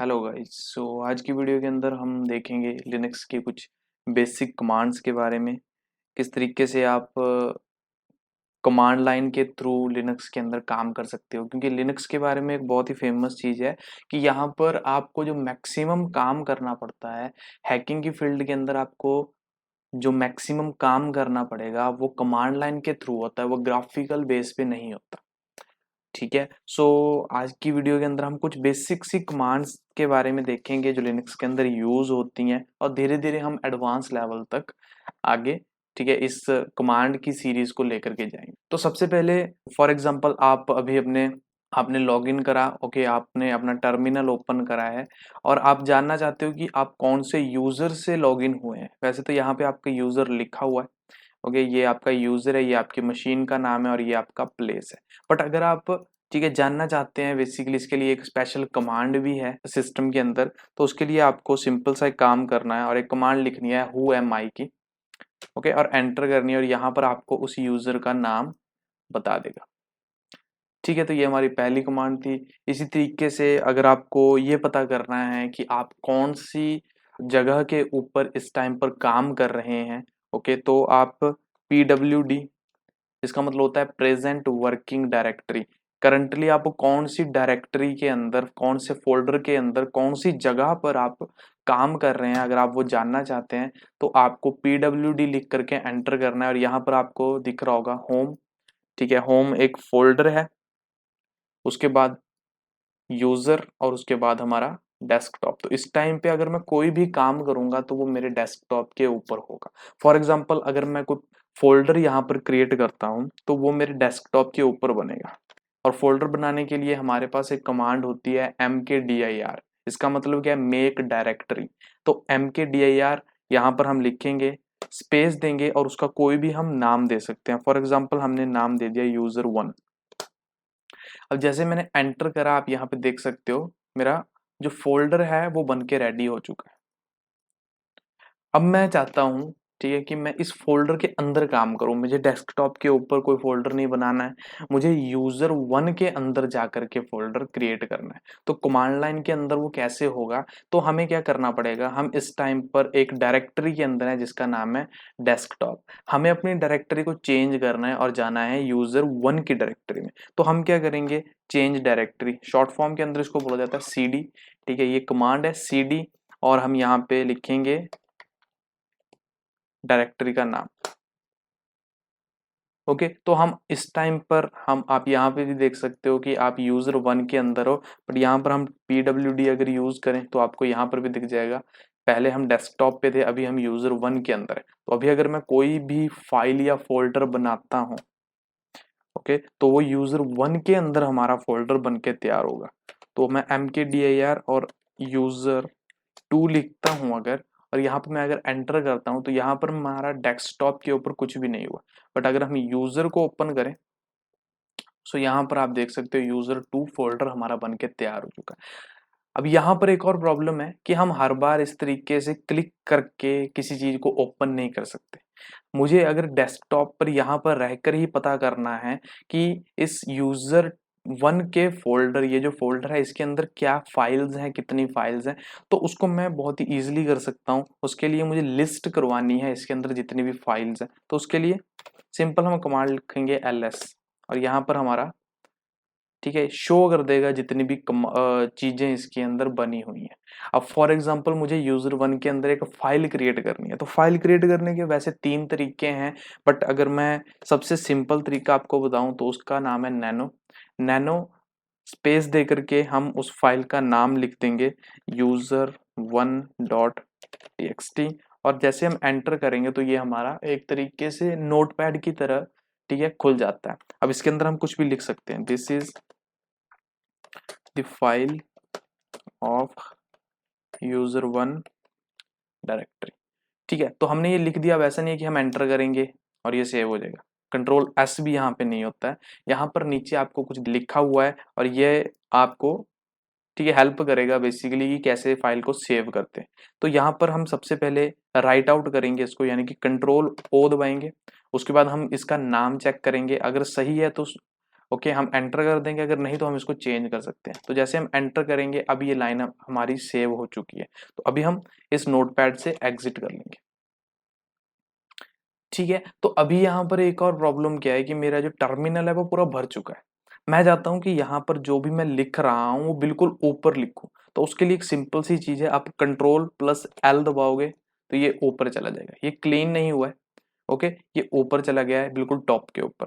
Hello guys. आज की video के अंदर हम देखेंगे लिनक्स के कुछ बेसिक कमांड्स के बारे में। किस तरीके से आप कमांड लाइन के थ्रू लिनक्स के अंदर काम कर सकते हो, क्योंकि लिनक्स के बारे में एक बहुत ही फेमस चीज़ है कि यहाँ पर आपको जो मैक्सिमम काम करना पड़ता है हैकिंग की फील्ड के अंदर, आपको जो मैक्सिमम काम करना पड़ेगा वो कमांड लाइन के थ्रू होता है, वो ग्राफिकल बेस पे नहीं होता। ठीक है। आज की वीडियो के अंदर हम कुछ बेसिक सी कमांड्स के बारे में देखेंगे जो लिनक्स के अंदर यूज होती हैं, और धीरे धीरे हम एडवांस लेवल तक आगे, ठीक है, इस कमांड की सीरीज को लेकर के जाएंगे। तो सबसे पहले फॉर एग्जांपल आप अभी आपने लॉगिन करा, ओके, आपने अपना टर्मिनल ओपन करा है और आप जानना चाहते हो कि आप कौन से यूजर से लॉगिन हुए हैं। वैसे तो यहाँ पे आपका यूजर लिखा हुआ है, ओके, ये आपका यूजर है, ये आपकी मशीन का नाम है और ये आपका प्लेस है। बट अगर आप, ठीक है, जानना चाहते हैं बेसिकली, इसके लिए एक स्पेशल कमांड भी है सिस्टम के अंदर। तो उसके लिए आपको सिंपल सा एक काम करना है और एक कमांड लिखनी है हु एम आई की, ओके, और एंटर करनी है और यहाँ पर आपको उस यूजर का नाम बता देगा। ठीक है, तो ये हमारी पहली कमांड थी। इसी तरीके से अगर आपको ये पता करना है कि आप कौन सी जगह के ऊपर इस टाइम पर काम कर रहे हैं, ओके, तो आप PWD, इसका मतलब होता है प्रेजेंट वर्किंग डायरेक्टरी। करंटली आप कौन सी डायरेक्टरी के अंदर, कौन से फोल्डर के अंदर, कौन सी जगह पर आप काम कर रहे हैं, अगर आप वो जानना चाहते हैं तो आपको PWD लिख करके एंटर करना है। और यहाँ पर आपको दिख रहा होगा होम, ठीक है, होम एक फोल्डर है, उसके बाद यूजर और उसके बाद हमारा डेस्कटॉप। तो इस टाइम पे अगर मैं कोई भी काम करूंगा तो वो मेरे डेस्कटॉप के ऊपर होगा। फॉर एग्जांपल अगर मैं कोई फोल्डर यहाँ पर क्रिएट करता हूँ तो वो मेरे डेस्कटॉप के ऊपर बनेगा। और फोल्डर बनाने के लिए हमारे पास एक कमांड होती है mkdir। इसका मतलब क्या है, मेक डायरेक्टरी। तो mkdir यहाँ पर हम लिखेंगे, स्पेस देंगे और उसका कोई भी हम नाम दे सकते हैं। फॉर एग्जाम्पल हमने नाम दे दिया user1। अब जैसे मैंने एंटर करा, आप यहाँ पे देख सकते हो मेरा जो फोल्डर है वो बन के रेडी हो चुका है। अब मैं चाहता हूँ, ठीक है, कि मैं इस फोल्डर के अंदर काम करूं। मुझे डेस्कटॉप के ऊपर कोई फोल्डर नहीं बनाना है, मुझे यूजर1 के अंदर जाकर के फोल्डर क्रिएट करना है। तो कमांड लाइन के अंदर वो कैसे होगा, तो हमें क्या करना पड़ेगा, हम इस टाइम पर एक डायरेक्टरी के अंदर है जिसका नाम है डेस्कटॉप। हमें अपनी डायरेक्टरी को चेंज करना है और जाना है यूजर1 की डायरेक्टरी में। तो हम क्या करेंगे, चेंज डायरेक्टरी, शॉर्ट फॉर्म के अंदर इसको बोला जाता है CD। ठीक है, ये कमांड है CD, और हम यहाँ पे लिखेंगे डायरेक्टरी का नाम। ओके, तो हम इस टाइम पर आप यहाँ पे भी देख सकते हो कि आप user1 के अंदर हो, बट यहाँ पर हम PWD अगर यूज करें तो आपको यहाँ पर भी दिख जाएगा। पहले हम डेस्कटॉप पे थे, अभी हम user1 के अंदर है। तो अभी अगर मैं कोई भी फाइल या फोल्डर बनाता हूँ, ओके, तो वो user1 के अंदर हमारा फोल्डर बन के तैयार होगा। तो मैं mkdir और user2 लिखता हूँ अगर, और यहाँ पर मैं अगर एंटर करता हूँ तो यहाँ पर हमारा डेस्कटॉप के ऊपर कुछ भी नहीं हुआ। बट अगर हम यूजर को ओपन करें, सो यहाँ पर आप देख सकते हो user2 फोल्डर हमारा बन के तैयार हो चुका है। अब यहाँ पर एक और प्रॉब्लम है कि हम हर बार इस तरीके से क्लिक करके किसी चीज को ओपन नहीं कर सकते। मुझे अगर डेस्कटॉप पर यहाँ पर रहकर ही पता करना है कि इस user1 के फोल्डर, ये जो फोल्डर है इसके अंदर क्या फाइल्स हैं, कितनी फाइल्स हैं, तो उसको मैं बहुत ही इजीली कर सकता हूँ। उसके लिए मुझे लिस्ट करवानी है इसके अंदर जितनी भी फाइल्स हैं। तो उसके लिए सिंपल हम कमांड लिखेंगे ls, और यहाँ पर हमारा, ठीक है, शो कर देगा जितनी भी चीजें इसके अंदर बनी हुई हैं। अब फॉर एग्जांपल मुझे user1 के अंदर एक फाइल क्रिएट करनी है। तो फाइल क्रिएट करने के वैसे 3 तरीके हैं, बट अगर मैं सबसे सिंपल तरीका आपको बताऊं तो उसका नाम है नैनो। स्पेस दे करके हम उस फाइल का नाम लिख देंगे user1.txt, और जैसे हम एंटर करेंगे तो ये हमारा एक तरीके से नोटपैड की तरह, ठीक है, खुल जाता है। अब इसके अंदर हम कुछ भी लिख सकते हैं, this is the file of user1 directory. ठीक है, तो हमने ये लिख दिया। अब ऐसा नहीं है कि हम एंटर करेंगे और ये सेव हो जाएगा। Ctrl+S भी यहाँ पे नहीं होता है। यहाँ पर नीचे आपको कुछ लिखा हुआ है और ये आपको, ठीक है, हेल्प करेगा बेसिकली कि कैसे फाइल को सेव करते हैं। तो यहाँ पर हम सबसे पहले राइट आउट करेंगे इसको, यानी कि Ctrl+O दबाएंगे। उसके बाद हम इसका नाम चेक करेंगे, अगर सही है तो ओके, हम एंटर कर देंगे, अगर नहीं तो हम इसको चेंज कर सकते हैं। तो जैसे हम एंटर करेंगे अभी ये लाइन हमारी सेव हो चुकी है। तो अभी हम इस नोटपैड से एग्जिट कर लेंगे। ठीक है, तो अभी यहाँ पर एक और प्रॉब्लम क्या है कि मेरा जो टर्मिनल है वो पूरा भर चुका है। मैं चाहता हूँ कि यहाँ पर जो भी मैं लिख रहा हूँ वो बिल्कुल ऊपर लिखूँ। तो उसके लिए एक सिंपल सी चीज है, आप कंट्रोल प्लस एल दबाओगे तो ये ऊपर चला जाएगा। ये क्लीन नहीं हुआ है, ओके, ये ऊपर चला गया है बिल्कुल टॉप के ऊपर।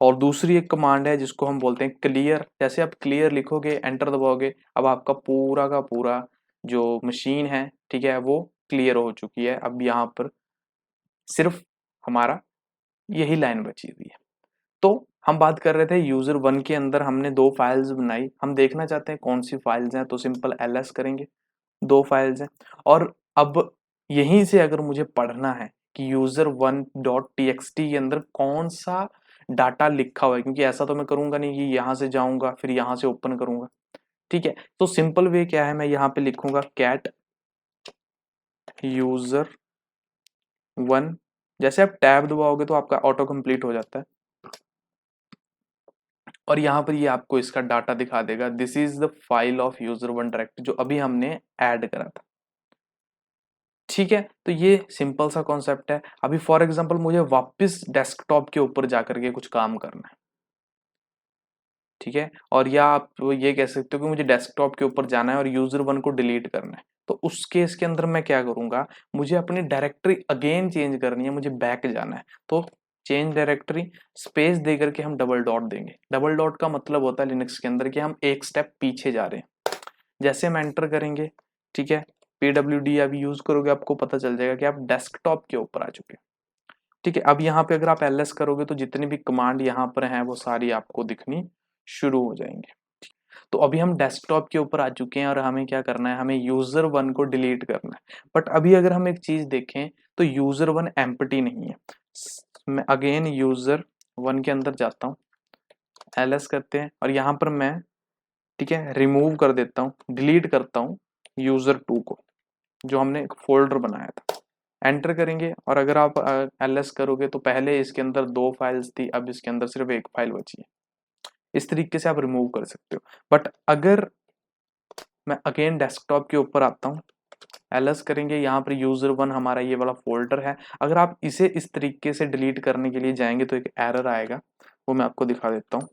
और दूसरी एक कमांड है जिसको हम बोलते हैं क्लियर। जैसे आप क्लियर लिखोगे, एंटर दबाओगे, अब आपका पूरा का पूरा जो मशीन है, ठीक है, वो क्लियर हो चुकी है। अब यहाँ पर सिर्फ हमारा यही लाइन बची हुई है। तो हम बात कर रहे थे यूजर वन के अंदर हमने दो फाइल्स बनाई, हम देखना चाहते हैं कौन सी फाइल्स हैं, तो सिंपल ls करेंगे, दो फाइल्स हैं। और अब यहीं से अगर मुझे पढ़ना है कि यूजर वन डॉट टी के अंदर कौन सा डाटा लिखा हुआ है, क्योंकि ऐसा तो मैं करूंगा नहीं कि यहाँ से जाऊंगा फिर यहाँ से ओपन करूंगा। ठीक है, तो सिंपल वे क्या है, मैं यहाँ पे लिखूंगा कैट यूजर वन। जैसे आप टैब दबाओगे तो आपका ऑटो कंप्लीट हो जाता है, और यहाँ पर ये आपको इसका डाटा दिखा देगा, this is the file of user one direct जो अभी हमने ऐड करा था। ठीक है, तो ये सिंपल सा कॉन्सेप्ट है। अभी फॉर एग्जांपल मुझे वापस डेस्कटॉप के ऊपर जाकर के कुछ काम करना है, ठीक है, और या आप ये कह सकते हो कि मुझे डेस्कटॉप के ऊपर जाना है और यूजर वन को डिलीट करना है। तो उस केस के अंदर मैं क्या करूंगा, मुझे अपनी डायरेक्टरी अगेन चेंज करनी है, मुझे बैक जाना है। तो चेंज डायरेक्टरी स्पेस दे करके हम डबल डॉट देंगे। डबल डॉट का मतलब होता है लिनक्स के अंदर कि हम एक स्टेप पीछे जा रहे हैं। जैसे हम एंटर करेंगे, ठीक है, PWD अभी यूज करोगे आपको पता चल जाएगा कि आप डेस्कटॉप के ऊपर आ चुके हैं। ठीक है, अब यहाँ पे अगर आप ls करोगे तो जितनी भी कमांड यहाँ पर हैं वो सारी आपको दिखनी शुरू हो जाएंगे। तो अभी हम डेस्कटॉप के ऊपर आ चुके हैं और हमें क्या करना है, हमें यूजर वन को डिलीट करना है। बट अभी अगर हम एक चीज देखें तो यूजर वन एम्प्टी नहीं है। मैं अगेन यूजर वन के अंदर जाता हूँ, ls करते हैं, और यहाँ पर मैं, ठीक है, रिमूव कर देता हूँ, डिलीट करता हूँ यूजर टू को, जो हमने एक फोल्डर बनाया था। एंटर करेंगे और अगर आप ls करोगे तो पहले इसके अंदर दो फाइल्स थी, अब इसके अंदर सिर्फ एक फाइल बची है। इस तरीके से आप रिमूव कर सकते हो। बट अगर मैं अगेन डेस्कटॉप के ऊपर आता हूँ, ls करेंगे, यहाँ पर यूजर वन हमारा ये वाला फोल्डर है। अगर आप इसे इस तरीके से डिलीट करने के लिए जाएंगे तो एक एरर आएगा, वो मैं आपको दिखा देता हूँ।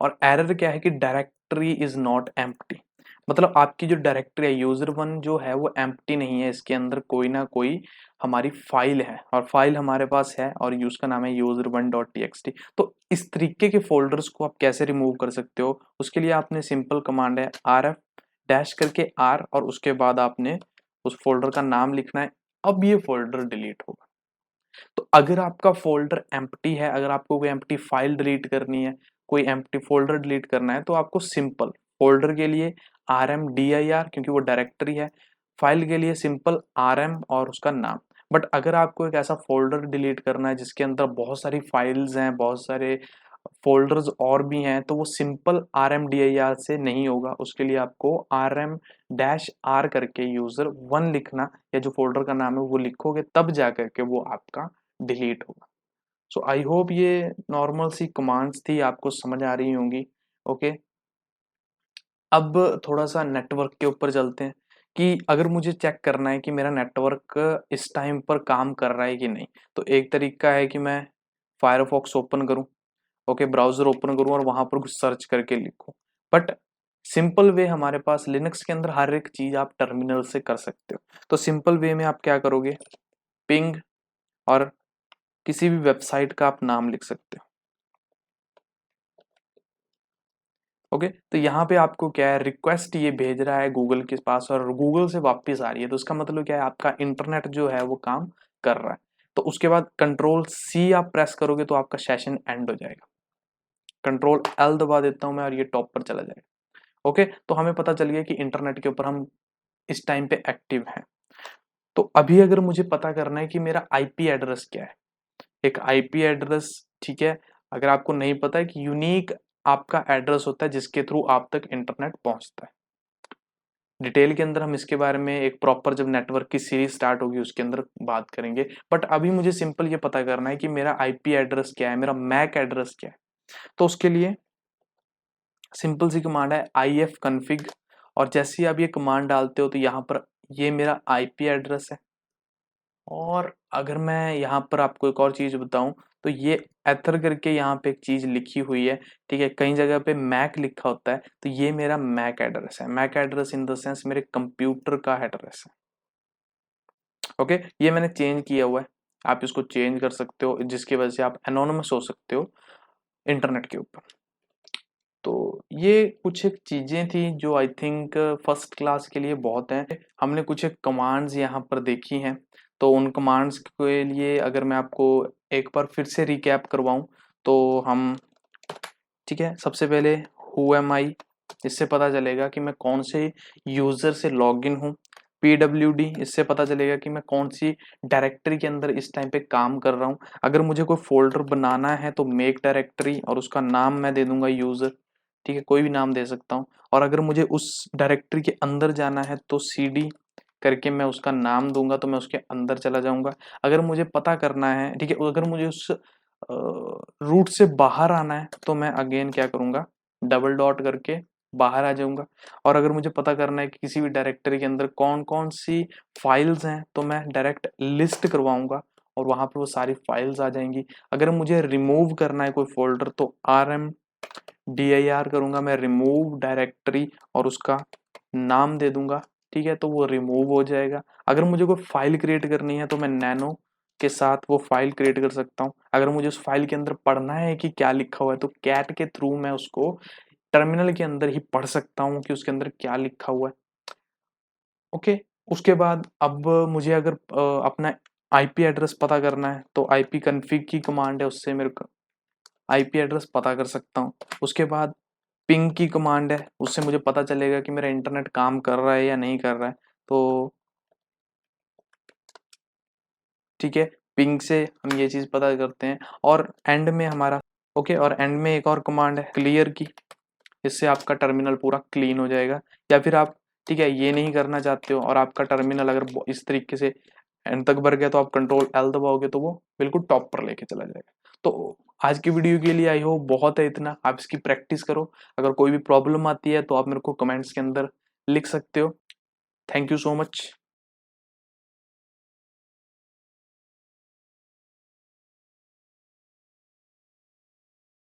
और एरर क्या है कि डायरेक्टरी इज नॉट एम्प्टी, मतलब आपकी जो डायरेक्टरी है यूजर वन जो है वो एम्प्टी नहीं है, इसके अंदर कोई ना कोई हमारी फाइल है, और फाइल हमारे पास है और उसका नाम है यूजर वन डॉट टी। तो इस तरीके के फोल्डर्स को आप कैसे रिमूव कर सकते हो, उसके लिए आपने सिंपल कमांड है rf डैश करके r, और उसके बाद आपने उस फोल्डर का नाम लिखना है। अब ये फोल्डर डिलीट होगा। तो अगर आपका फोल्डर एम्प्टी है, अगर आपको कोई एम्प्टी फाइल डिलीट करनी है, कोई एम्प्टी फोल्डर डिलीट करना है, तो आपको सिंपल फोल्डर के लिए rmdir, क्योंकि वो डायरेक्टरी है, फाइल के लिए सिंपल rm और उसका नाम। बट अगर आपको एक ऐसा फोल्डर डिलीट करना है जिसके अंदर बहुत सारी फाइल्स हैं, बहुत सारे फोल्डर्स और भी हैं, तो वो सिंपल rmdir से नहीं होगा। उसके लिए आपको rm डैश r करके यूजर वन लिखना, या जो फोल्डर का नाम है वो लिखोगे, तब जा करके वो आपका डिलीट होगा। सो आई होप ये नॉर्मल सी कमांड्स थी, आपको समझ आ रही होंगी। ओके, अब थोड़ा सा नेटवर्क के ऊपर चलते हैं कि अगर मुझे चेक करना है कि मेरा नेटवर्क इस टाइम पर काम कर रहा है कि नहीं, तो एक तरीका है कि मैं फायरफॉक्स ओपन करूं, ओके, ब्राउजर ओपन करूं और वहां पर कुछ सर्च करके लिखूं। बट सिंपल वे हमारे पास लिनक्स के अंदर हर एक चीज आप टर्मिनल से कर सकते हो। तो सिंपल वे में आप क्या करोगे, पिंग और किसी भी वेबसाइट का आप नाम लिख सकते हो। ओके, तो यहाँ पे आपको क्या है, रिक्वेस्ट ये भेज रहा है गूगल के पास और गूगल से वापस आ रही है, तो उसका मतलब क्या है, आपका इंटरनेट जो है वो काम कर रहा है। तो उसके बाद कंट्रोल सी आप प्रेस करोगे तो आपका सेशन एंड हो जाएगा। कंट्रोल एल दबा देता हूं मैं और ये टॉप पर चला जाएगा। ओके, तो हमें पता चल गया कि इंटरनेट के ऊपर हम इस टाइम पे एक्टिव हैं। तो अभी अगर मुझे पता करना है कि मेरा आईपी एड्रेस क्या है, एक आईपी एड्रेस, ठीक है, अगर आपको नहीं पता है कि यूनिक आपका एड्रेस होता है जिसके थ्रू आप तक इंटरनेट पहुंचता है। डिटेल के अंदर हम इसके बारे में एक प्रॉपर जब नेटवर्क की सीरीज स्टार्ट होगी उसके अंदर बात करेंगे। बट अभी मुझे सिंपल ये पता करना है कि मेरा आईपी एड्रेस क्या है, मेरा मैक एड्रेस क्या है। तो उसके लिए सिंपल सी कमांड है ifconfig, और जैसे ही आप ये कमांड डालते हो तो यहाँ पर ये मेरा आईपी एड्रेस है। और अगर मैं यहाँ पर आपको एक और चीज बताऊं तो ये एथर करके यहाँ पे एक चीज लिखी हुई है, ठीक है, कई जगह पे मैक लिखा होता है, तो ये मेरा मैक एड्रेस है। MAC address in the sense मेरे कंप्यूटर का एड्रेस है। ओके, ये मैंने चेंज किया हुआ है, आप इसको चेंज कर सकते हो जिसकी वजह से आप एनोनिमस हो सकते हो इंटरनेट के ऊपर। तो ये कुछ एक चीजें थी जो आई थिंक फर्स्ट क्लास के लिए बहुत हैं। हमने कुछ एक कमांड्स यहाँ पर देखी हैं, तो उन कमांड्स के लिए अगर मैं आपको एक बार फिर से रिकैप करवाऊं तो हम, ठीक है, सबसे पहले हु एम आई, इससे पता चलेगा कि मैं कौन से यूजर से लॉगिन हूँ। PWD, इससे पता चलेगा कि मैं कौन सी डायरेक्टरी के अंदर इस टाइम पे काम कर रहा हूँ। अगर मुझे कोई फोल्डर बनाना है तो मेक डायरेक्टरी, और उसका नाम मैं दे दूंगा यूजर, ठीक है, कोई भी नाम दे सकता हूँ। और अगर मुझे उस डायरेक्टरी के अंदर जाना है तो CD करके मैं उसका नाम दूंगा, तो मैं उसके अंदर चला जाऊंगा। अगर मुझे पता करना है, ठीक है, अगर मुझे उस रूट से बाहर आना है तो मैं अगेन क्या करूंगा, डबल डॉट करके बाहर आ जाऊंगा। और अगर मुझे पता करना है कि किसी भी डायरेक्टरी के अंदर कौन कौन सी फाइल्स हैं तो मैं डायरेक्ट लिस्ट करवाऊंगा और वहां पे वो सारी फाइल्स आ जाएंगी। अगर मुझे रिमूव करना है कोई फोल्डर तो RMDIR करूंगा, मैं रिमूव डायरेक्टरी और उसका नाम दे दूंगा, ठीक है, तो वो रिमूव हो जाएगा। अगर मुझे कोई फाइल क्रिएट करनी है तो मैं नैनो के साथ वो फाइल क्रिएट कर सकता हूँ। अगर मुझे उस फाइल के अंदर पढ़ना है कि क्या लिखा हुआ है तो कैट के थ्रू मैं उसको टर्मिनल के अंदर ही पढ़ सकता हूँ कि उसके अंदर क्या लिखा हुआ है। ओके, उसके बाद अब मुझे अगर अपना आईपी एड्रेस पता करना है तो आईपी कन्फिग की कमांड है, उससे मेरे को आईपी एड्रेस पता कर सकता हूँ। उसके बाद पिंग की कमांड है, उससे मुझे पता चलेगा कि मेरा इंटरनेट काम कर रहा है या नहीं कर रहा है। तो ठीक है, पिंग से हम ये चीज पता करते हैं। और एंड में हमारा, ओके, और एंड में एक और कमांड है क्लियर की, इससे आपका टर्मिनल पूरा क्लीन हो जाएगा। या फिर आप, ठीक है, ये नहीं करना चाहते हो और आपका टर्मिनल अगर इस तरीके से एंड तक भर गया तो आप कंट्रोल L दबाओगे तो वो बिल्कुल टॉप पर लेके चला जाएगा। तो आज की वीडियो के लिए आई होप बहुत है इतना, आप इसकी प्रैक्टिस करो। अगर कोई भी प्रॉब्लम आती है तो आप मेरे को कमेंट्स के अंदर लिख सकते हो। Thank you so much.